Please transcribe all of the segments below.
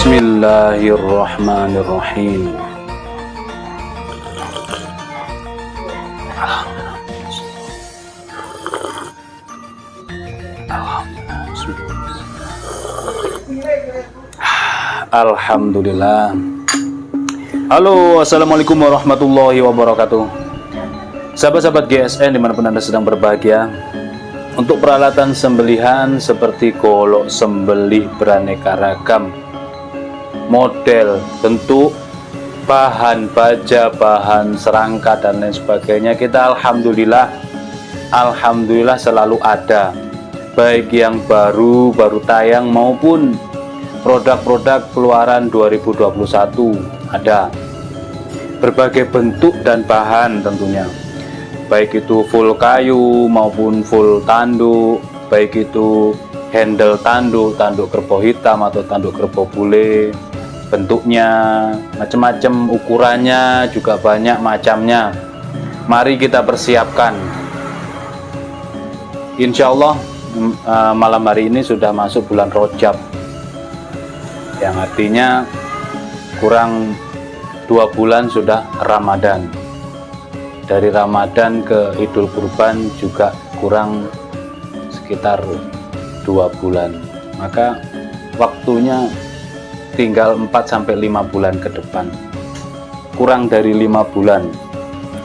Bismillahirrahmanirrahim. Alhamdulillah. Halo, assalamualaikum warahmatullahi wabarakatuh. Sahabat-sahabat GSN dimanapun Anda sedang berbahagia. Untuk peralatan sembelihan seperti golok sembelih beraneka ragam, model, bentuk, bahan baja, bahan serangka dan lain sebagainya, kita alhamdulillah selalu ada, baik yang baru tayang maupun produk-produk keluaran 2021 ada berbagai bentuk dan bahan tentunya, baik itu full kayu maupun full tanduk, baik itu handle tanduk kerbau hitam atau tanduk kerbau bule, bentuknya macam-macam, ukurannya juga banyak macamnya. Mari kita persiapkan. Insya Allah malam hari ini sudah masuk bulan Rajab, yang artinya kurang 2 bulan sudah Ramadan. Dari Ramadan ke Idul Kurban juga kurang sekitar 2 bulan. Maka waktunya tinggal 4-5 bulan ke depan, kurang dari 5 bulan.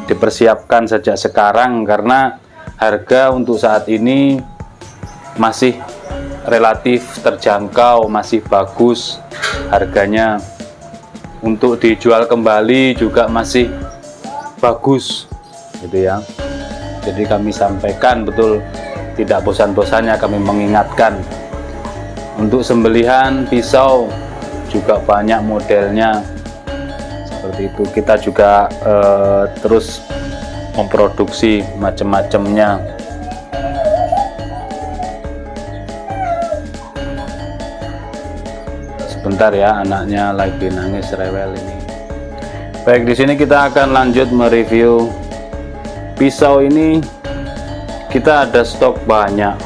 Dipersiapkan sejak sekarang karena harga untuk saat ini masih relatif terjangkau, masih bagus harganya. Untuk dijual kembali juga masih bagus gitu ya. Jadi kami sampaikan betul, tidak bosan-bosannya kami mengingatkan. Untuk sembelihan pisau juga banyak modelnya seperti itu. Kita juga terus memproduksi macam-macamnya. Sebentar ya, anaknya lagi nangis rewel ini. Baik, di sini kita akan lanjut mereview pisau ini. Kita ada stok banyak.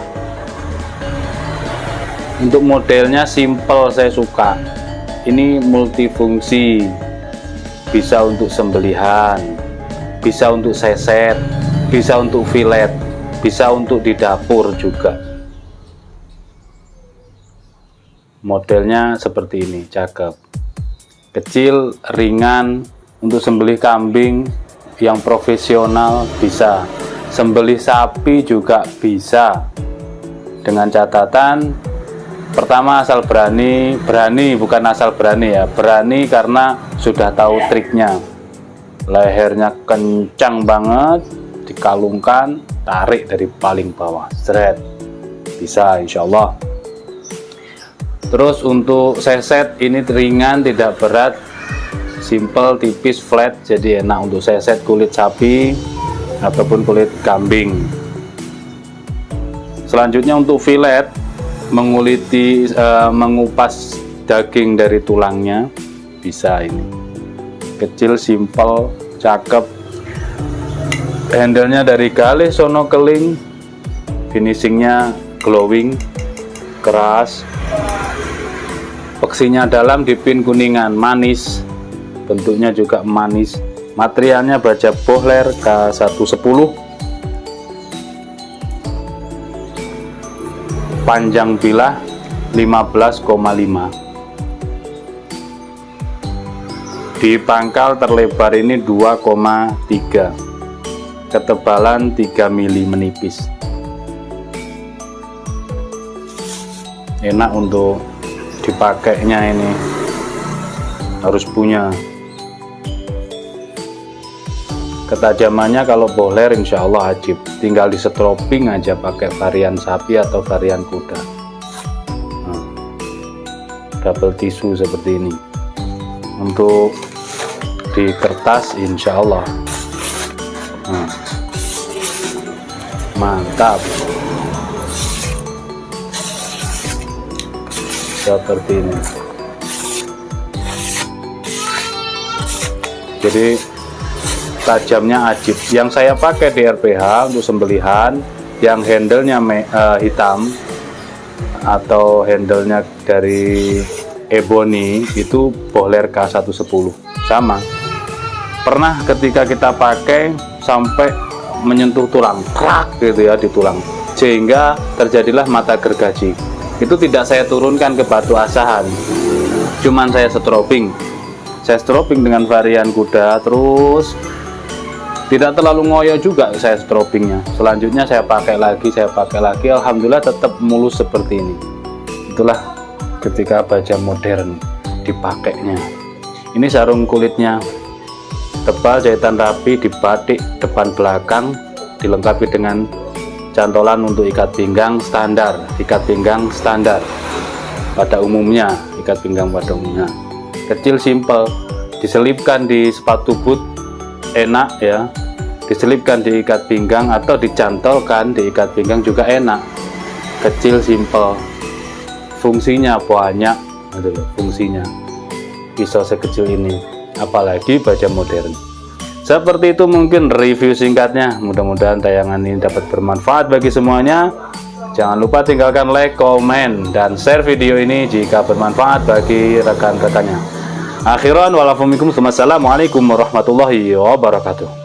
Untuk modelnya simple, saya suka. Ini multifungsi, bisa untuk sembelihan, bisa untuk seset, bisa untuk fillet, bisa untuk di dapur juga. Modelnya seperti ini, cakep, kecil, ringan. Untuk sembelih kambing yang profesional bisa, sembelih sapi juga bisa, dengan catatan pertama asal berani bukan asal berani ya, berani karena sudah tahu triknya. Lehernya kencang banget, dikalungkan, tarik dari paling bawah, seret, bisa insya Allah. Terus untuk seset ini ringan, tidak berat, simple, tipis, flat, jadi enak untuk seset kulit sapi ataupun kulit kambing. Selanjutnya untuk filet, mengupas daging dari tulangnya, bisa ini. Kecil, simple, cakep. Handlenya dari galih sono keling, finishingnya glowing, keras. Peksinya dalam, dipin kuningan, manis, bentuknya juga manis. Materialnya baja Bohler K110, panjang bilah 15,5, di pangkal terlebar ini 2,3, ketebalan 3 mili menipis. Enak untuk dipakainya, ini harus punya. Ketajamannya kalau Bohler insya Allah ajib, tinggal di setroping aja pakai varian sapi atau varian kuda. Double tisu seperti ini. Untuk di kertas insya Allah mantap seperti ini. Jadi tajamnya ajib. Yang saya pakai di RPH untuk sembelihan, yang handlenya hitam atau handlenya dari ebony, itu Bohler K110 sama. Pernah ketika kita pakai sampai menyentuh tulang, krak gitu ya di tulang, sehingga terjadilah mata gergaji. Itu tidak saya turunkan ke batu asahan, cuman saya strobing dengan varian kuda, terus tidak terlalu ngoyo juga saya strobingnya. Selanjutnya saya pakai lagi, alhamdulillah tetap mulus seperti ini. Itulah ketika baja modern dipakainya. Ini sarung kulitnya tebal, jahitan rapi, dibatik depan belakang, dilengkapi dengan cantolan untuk ikat pinggang standar, pada umumnya, ikat pinggang pada umumnya. Kecil, simple, diselipkan di sepatu boot enak ya, diselipkan di ikat pinggang atau dicantolkan di ikat pinggang juga enak. Kecil, simple, fungsinya banyak, fungsinya pisau sekecil ini, apalagi baja modern. Seperti itu mungkin review singkatnya. Mudah-mudahan tayangan ini dapat bermanfaat bagi semuanya. Jangan lupa tinggalkan like, komen, dan share video ini jika bermanfaat bagi rekan-rekannya. Akhiran walafumikum, wassalamualaikum warahmatullahi wabarakatuh.